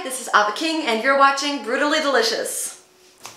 this is Ava King and you're watching Brutally Delicious.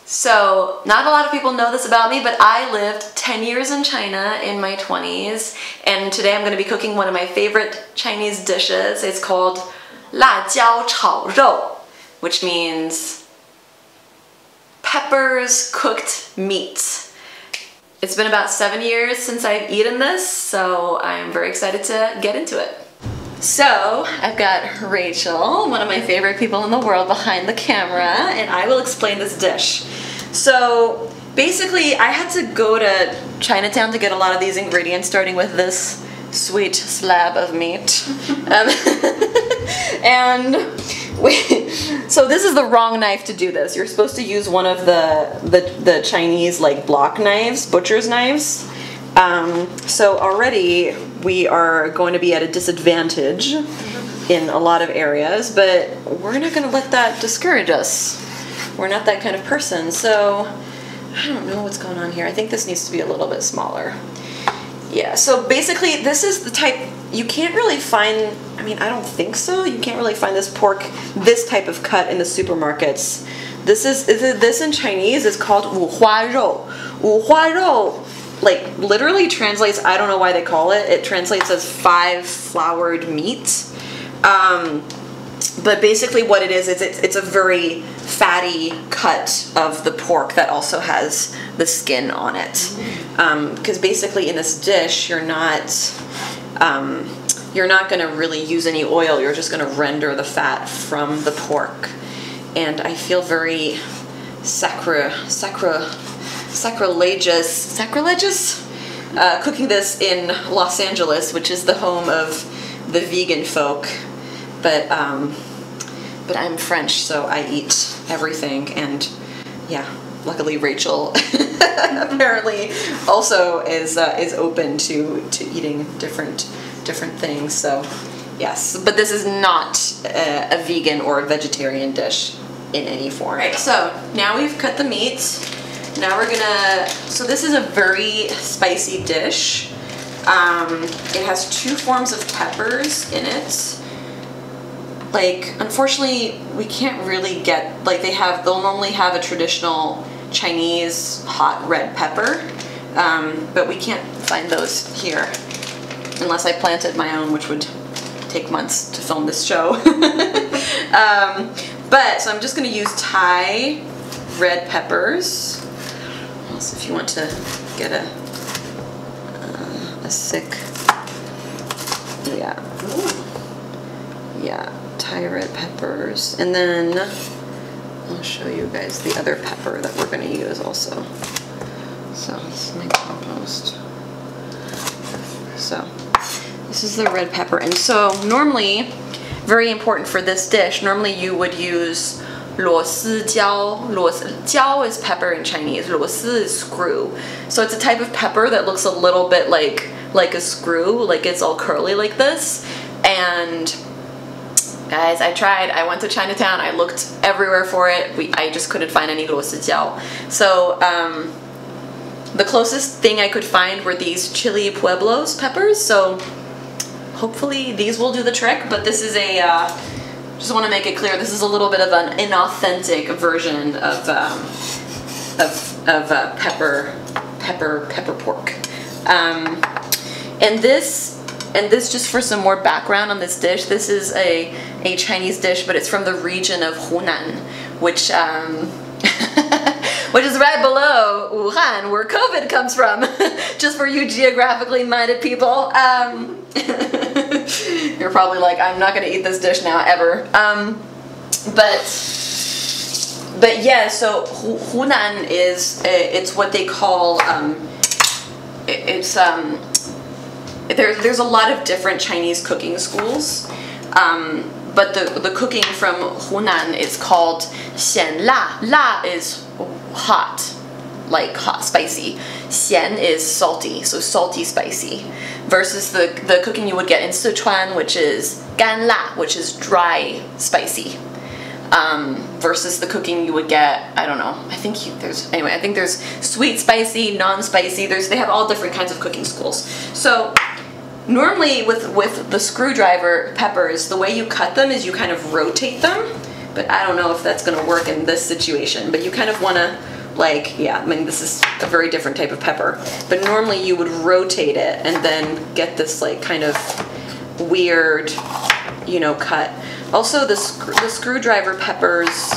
So, not a lot of people know this about me, but I lived 10 years in China in my 20s, and today I'm going to be cooking one of my favorite Chinese dishes. It's called 辣椒炒肉, which means peppers cooked meat. It's been about 7 years since I've eaten this, so I'm very excited to get into it. So, I've got Rachel, one of my favorite people in the world, behind the camera, and I will explain this dish. So, basically, I had to go to Chinatown to get a lot of these ingredients, starting with this sweet slab of meat. So this is the wrong knife to do this. You're supposed to use one of the Chinese like block knives, butcher's knives. So already we are going to be at a disadvantage in a lot of areas, but we're not going to let that discourage us. We're not that kind of person, so I don't know what's going on here. I think this needs to be a little bit smaller. Yeah, so basically this is the type, you can't really find, I mean, I don't think so, you can't really find this pork, this type of cut in the supermarkets. This in Chinese is called 五花肉. 五花肉, like, literally translates, I don't know why they call it, it translates as 5 floured meat. But basically what it is it's a very fatty cut of the pork that also has the skin on it. Because basically in this dish you're not going to really use any oil, you're just going to render the fat from the pork. And I feel very sacrilegious cooking this in Los Angeles, which is the home of the vegan folk. But I'm French, so I eat everything, and yeah, luckily Rachel apparently also is open to eating different things. So yes, but this is not a vegan or a vegetarian dish in any form. Right, so now we've cut the meat. Now we're gonna, so this is a very spicy dish. It has 2 forms of peppers in it. Like, unfortunately, we can't really get, like, they'll normally have a traditional Chinese hot red pepper, but we can't find those here, unless I planted my own, which would take months to film this show. So I'm just going to use Thai red peppers. Also, if you want to get a sick, yeah. Yeah, Thai red peppers, and then I'll show you guys the other pepper that we're going to use also. So this is my compost. So this is the red pepper, and so normally, very important for this dish, normally you would use 螺丝椒. 椒 is pepper in Chinese. 螺丝 is screw. So it's a type of pepper that looks a little bit like a screw, like it's all curly like this. And guys, I tried. I went to Chinatown. I looked everywhere for it. I just couldn't find any 螺丝椒. So the closest thing I could find were these chili pueblos peppers. So hopefully these will do the trick. But this is a just want to make it clear, this is a little bit of an inauthentic version of pepper pork. And this, just for some more background on this dish, this is a Chinese dish, but it's from the region of Hunan, which which is right below Wuhan, where COVID comes from. Just for you geographically minded people. You're probably like, I'm not going to eat this dish now, ever. But yeah, so Hunan is, it's what they call, there's a lot of different Chinese cooking schools, but the cooking from Hunan is called 咸辣. La is hot, like hot, spicy. 咸 is salty, so salty, spicy. Versus the cooking you would get in Sichuan, which is 干辣, which is dry, spicy. Versus the cooking you would get, I don't know, I think there's sweet, spicy, non-spicy, they have all different kinds of cooking schools. So normally with the screwdriver peppers, the way you cut them is you kind of rotate them. but I don't know if that's gonna work in this situation. But you kind of wanna, like, yeah, I mean, this is a very different type of pepper, but normally you would rotate it and then get this like kind of weird, you know, cut. Also, the screwdriver peppers,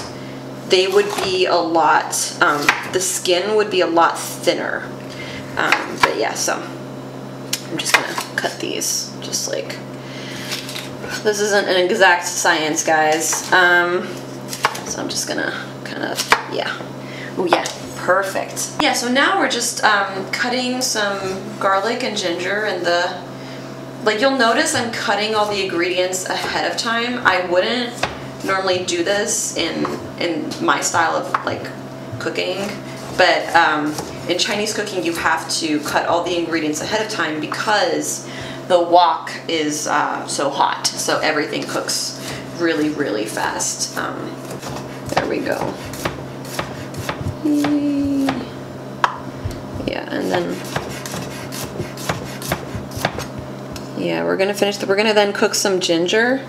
they would be a lot, the skin would be a lot thinner. But yeah, so I'm just gonna cut these, just like, this isn't an exact science, guys. So I'm just gonna kind of, yeah. Oh yeah, perfect. Yeah, so now we're just cutting some garlic and ginger and like, you'll notice I'm cutting all the ingredients ahead of time. I wouldn't normally do this in my style of like cooking, but in Chinese cooking you have to cut all the ingredients ahead of time because the wok is so hot, so everything cooks really, really fast. There we go. Yeah, and then yeah, we're gonna finish. We're gonna then cook some ginger.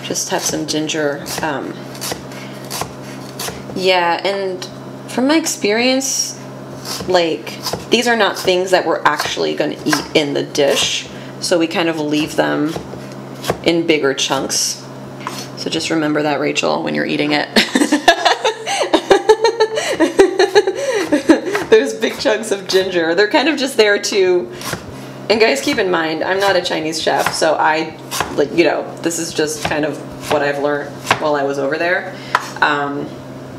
Just have some ginger. Yeah, and from my experience, like, these are not things that we're actually gonna eat in the dish, so we kind of leave them in bigger chunks. So just remember that, Rachel, when you're eating it. There's big chunks of ginger. They're kind of just there to. And guys, keep in mind, I'm not a Chinese chef, so I, like, you know, this is just kind of what I've learned while I was over there.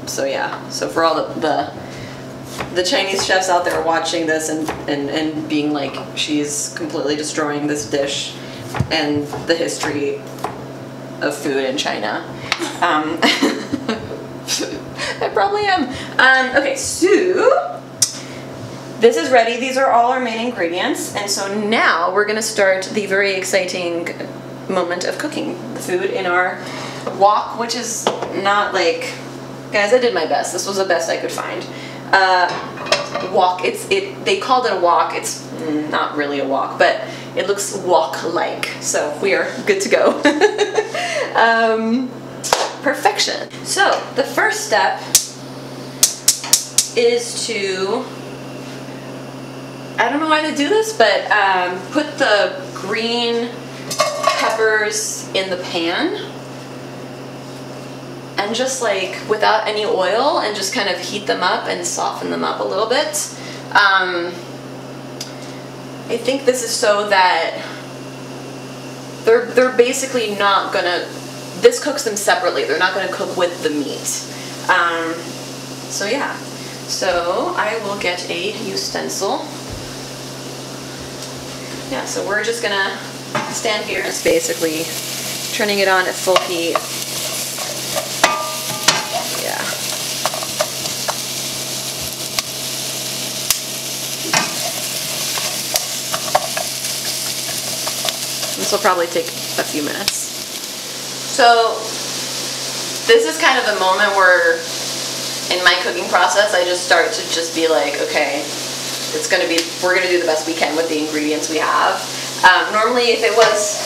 So yeah, so for all the Chinese chefs out there watching this and being like, she's completely destroying this dish and the history of food in China. I probably am. Okay, so this is ready. These are all our main ingredients, and so now we're gonna start the very exciting moment of cooking the food in our wok, which is not like, guys, I did my best. This was the best I could find. Wok. They called it a wok. It's not really a wok, but it looks wok-like. So we are good to go. Perfection. So the first step is to, I don't know how to do this, but put the green peppers in the pan and just like without any oil and just kind of heat them up and soften them up a little bit. I think this is so that they're basically not gonna, this cooks them separately. They're not gonna cook with the meat. So yeah, so I will get a utensil. Yeah, so we're just gonna stand here. It's basically turning it on at full heat. Yeah. This will probably take a few minutes. So this is kind of the moment where in my cooking process I just start to just be like, okay, it's gonna be, we're gonna do the best we can with the ingredients we have. Normally if it was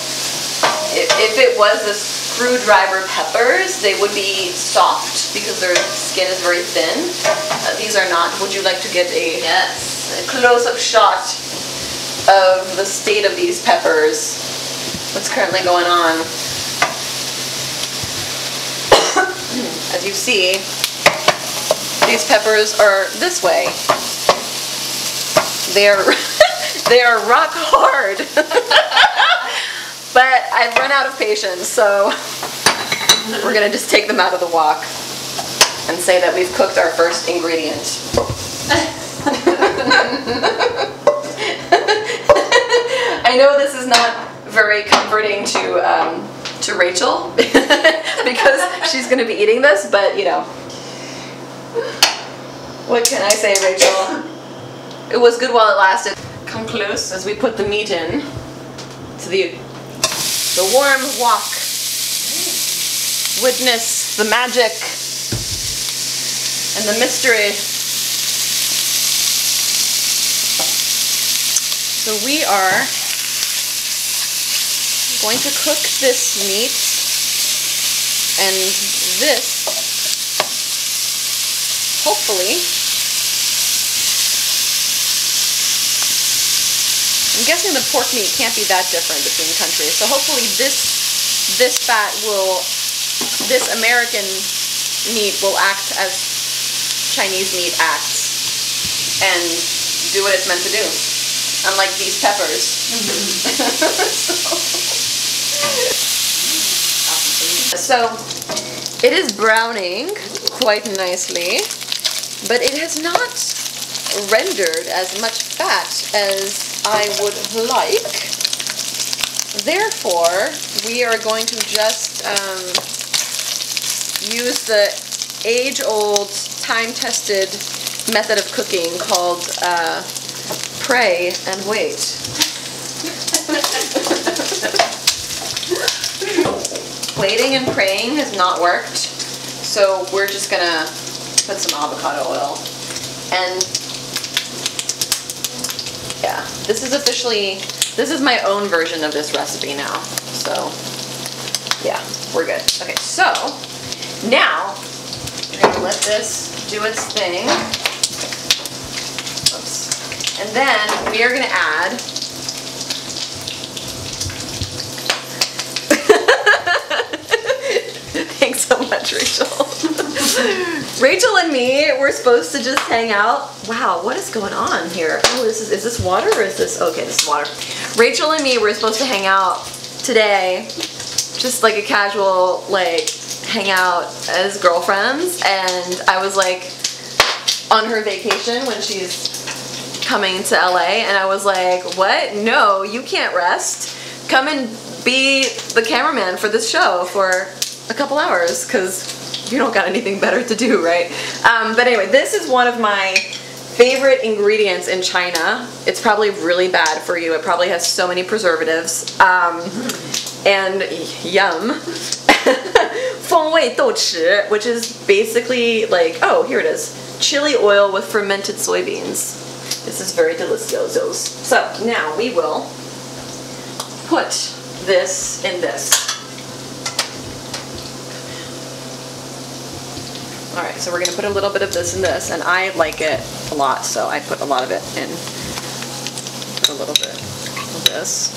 the screwdriver peppers, they would be soft because their skin is very thin. These are not. Would you like to get a close-up shot of the state of these peppers? What's currently going on? As you see, these peppers are this way. They are rock hard. But I've run out of patience, so we're gonna just take them out of the wok and say that we've cooked our first ingredient. I know this is not very comforting to Rachel because she's gonna be eating this, but you know, what can I say, Rachel? It was good while it lasted. Come close as we put the meat in to the warm wok. Witness the magic and the mystery. So we are going to cook this meat, and this hopefully, I'm guessing the pork meat can't be that different between countries. So hopefully this fat will, this American meat will act as Chinese meat acts and do what it's meant to do. Unlike these peppers. So it is browning quite nicely, but it has not rendered as much fat as I would like. Therefore, we are going to just use the age-old, time-tested method of cooking called pray and wait. Waiting and praying has not worked, so we're just gonna put some avocado oil. And yeah, this is my own version of this recipe now. So yeah, we're good. Okay, so now we're gonna let this do its thing. Oops. And then we are gonna add thanks so much, Rachel. Rachel and me, we're supposed to just hang out. Wow, what is going on here? Oh, is this water or is this, okay, this is water. Rachel and me were supposed to hang out today, just like a casual, like, hang out as girlfriends, and I was like on her vacation when she's coming to LA, and I was like, what? No, you can't rest. Come and be the cameraman for this show for a couple hours, because you don't got anything better to do, right? But anyway, this is one of my favorite ingredients in China. It's probably really bad for you. It probably has so many preservatives. And yum. 风味豆豉, which is basically like, oh, here it is. Chili oil with fermented soybeans. This is very delicioso. So now we will put this in this. Alright, so we're going to put a little bit of this in this, and I like it a lot, so I put a lot of it in. Put a little bit of this.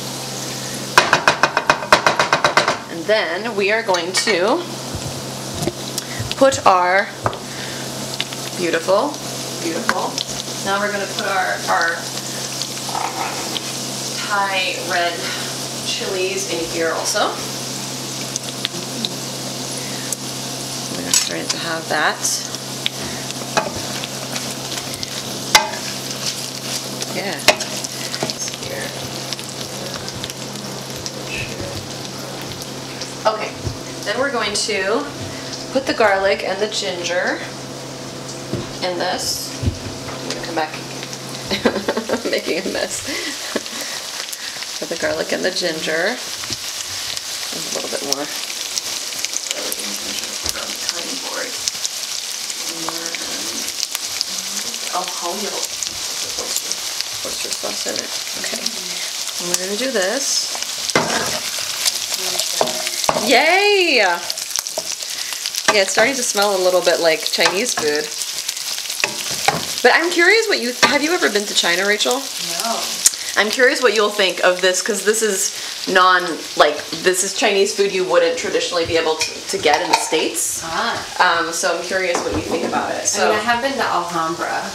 And then we are going to put our beautiful, now we're going to put our Thai red chilies in here also. We're starting to have that. Yeah. Here. Okay. Then we're going to put the garlic and the ginger in this. I'm going to come back making a mess. Put the garlic and the ginger. And a little bit more. Oyster sauce in it. Okay. And we're going to do this. Yay! Yeah, it's starting to smell a little bit like Chinese food. But I'm curious what have you ever been to China, Rachel? No. I'm curious what you'll think of this, because this is this is Chinese food you wouldn't traditionally be able to get in the States. Ah. So I'm curious what you think about it. So I mean, I have been to Alhambra.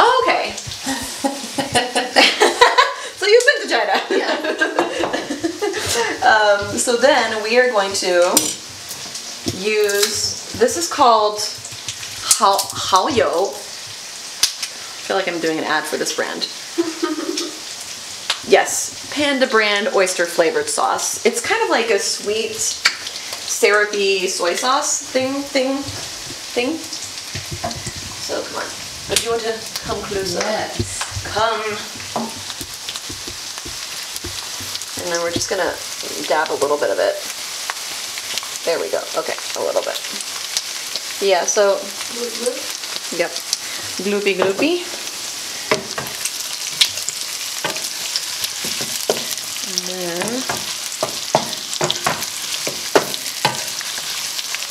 Oh, okay. So you've been to China. Yeah. So then we are going to use, this is called Haoyo. I feel like I'm doing an ad for this brand. Yes, Panda brand oyster flavored sauce. It's kind of like a sweet, syrupy soy sauce thing. So come on. But you want to come closer? Yes. Come. And then we're just gonna dab a little bit of it. There we go. Okay, a little bit. Yeah, so, yep. Gloopy gloopy.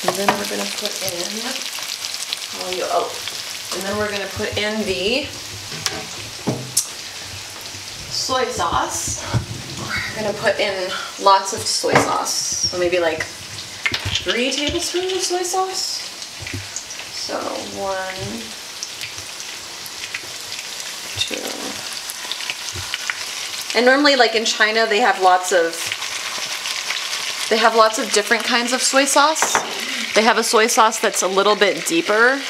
And then we're gonna put in And then we're gonna put in the soy sauce. We're gonna put in lots of soy sauce. So maybe like 3 tablespoons of soy sauce. So 1, 2. And normally, like in China, they have lots of different kinds of soy sauce. They have a soy sauce that's a little bit deeper,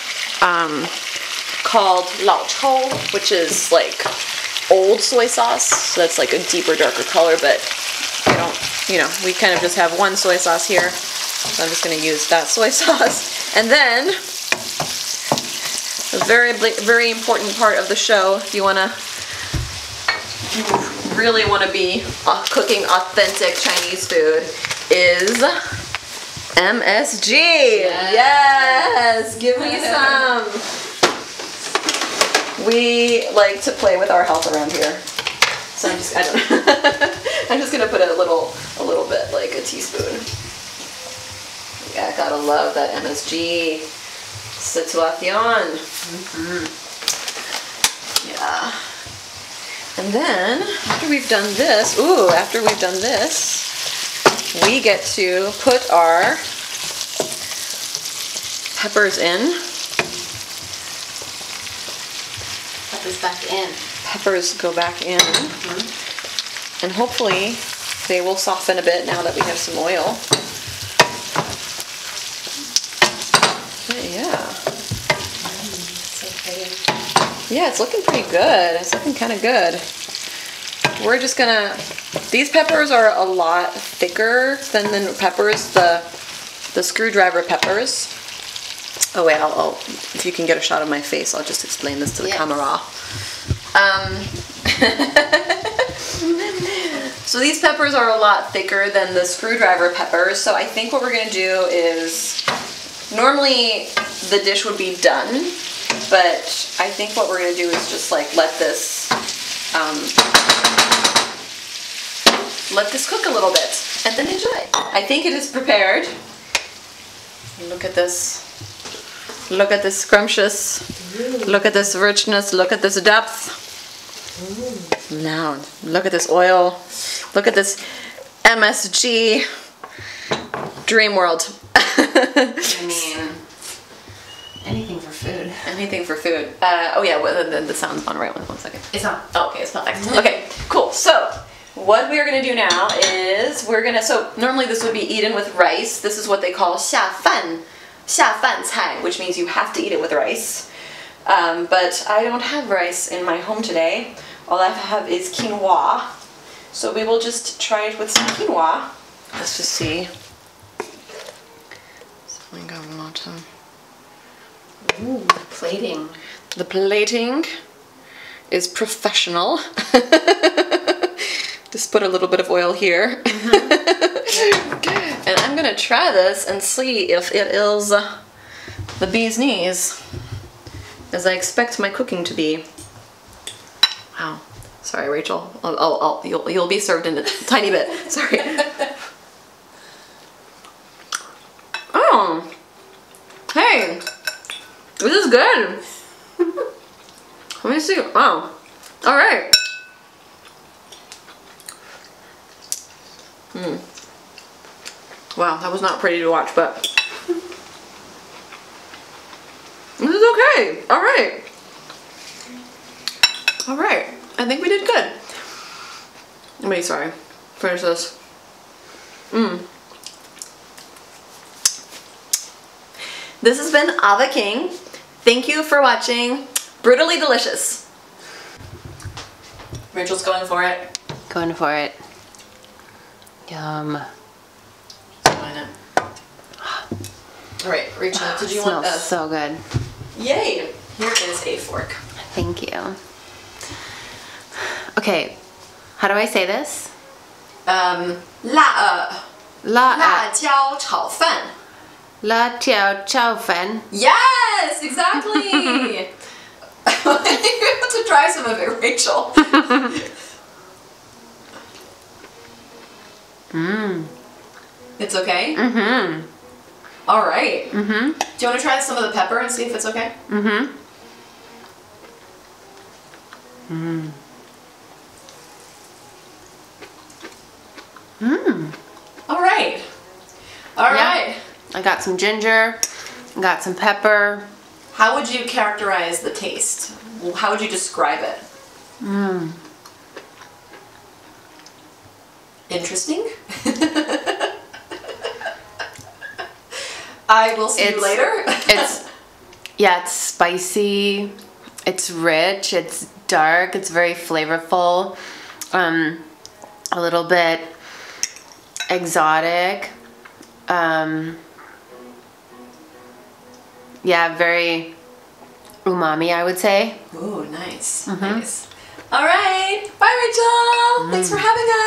called lao chou, which is like old soy sauce. So that's like a deeper, darker color, but we kind of just have one soy sauce here. So I'm just going to use that soy sauce. And then, a very, very important part of the show, if you really want to be cooking authentic Chinese food, is MSG. Yes, give me some. We like to play with our health around here. So I'm just gonna put a little bit, like a teaspoon. Yeah, gotta love that MSG situation. Yeah. And then after we've done this, we get to put our peppers in. Peppers back in. Peppers go back in. And hopefully they will soften a bit now that we have some oil. But yeah. So pretty. Yeah, it's looking pretty good. It's looking kind of good. We're just gonna, these peppers are a lot thicker than the peppers, the screwdriver peppers. Oh wait, if you can get a shot of my face, I'll just explain this to the camera. So these peppers are a lot thicker than the screwdriver peppers, so I think what we're gonna do is, normally the dish would be done, but I think what we're gonna do is just like let this cook a little bit and then enjoy. I think it is prepared. Look at this. Look at this scrumptious. Look at this richness. Look at this depth. Now, look at this oil. Look at this MSG dream world. I mean, anything for food. Anything for food. Oh yeah, well, the sound's on, right? 1 second. It's on. Oh, okay, it's perfect. Okay, cool. So, what we are going to do now is so normally this would be eaten with rice. This is what they call 下饭菜, which means you have to eat it with rice. But I don't have rice in my home today. All I have is quinoa. So we will just try it with some quinoa. Let's just see. Ooh, the plating. The plating is professional. Just put a little bit of oil here. And I'm gonna try this and see if it is the bee's knees, as I expect my cooking to be. Wow. Sorry, Rachel. You'll be served in a tiny bit. Sorry. Oh. Hey. This is good. Let me see. Wow. All right. Wow, that was not pretty to watch, but this is okay. All right. All right. I think we did good. Wait, sorry. Finish this. This has been Ava King. Thank you for watching Brutally Delicious. Rachel's going for it. Going for it. Yum. Alright, Rachel, did you want this? Smells so good. Yay! Here is a fork. Thank you. Okay, how do I say this? 辣椒炒饭. 辣椒炒饭. Yes, exactly. You have to try some of it, Rachel. It's okay? All right. Mm-hmm. Do you want to try some of the pepper and see if it's okay? Mm-hmm. Mm. Mmm. All right. All right. I got some ginger, got some pepper. How would you characterize the taste? How would you describe it? Mmm. Interesting. I will see you later. It's spicy, it's rich, it's dark, it's very flavorful, a little bit exotic, yeah, very umami, I would say. Ooh, nice, nice. All right, bye Rachel. Thanks for having us.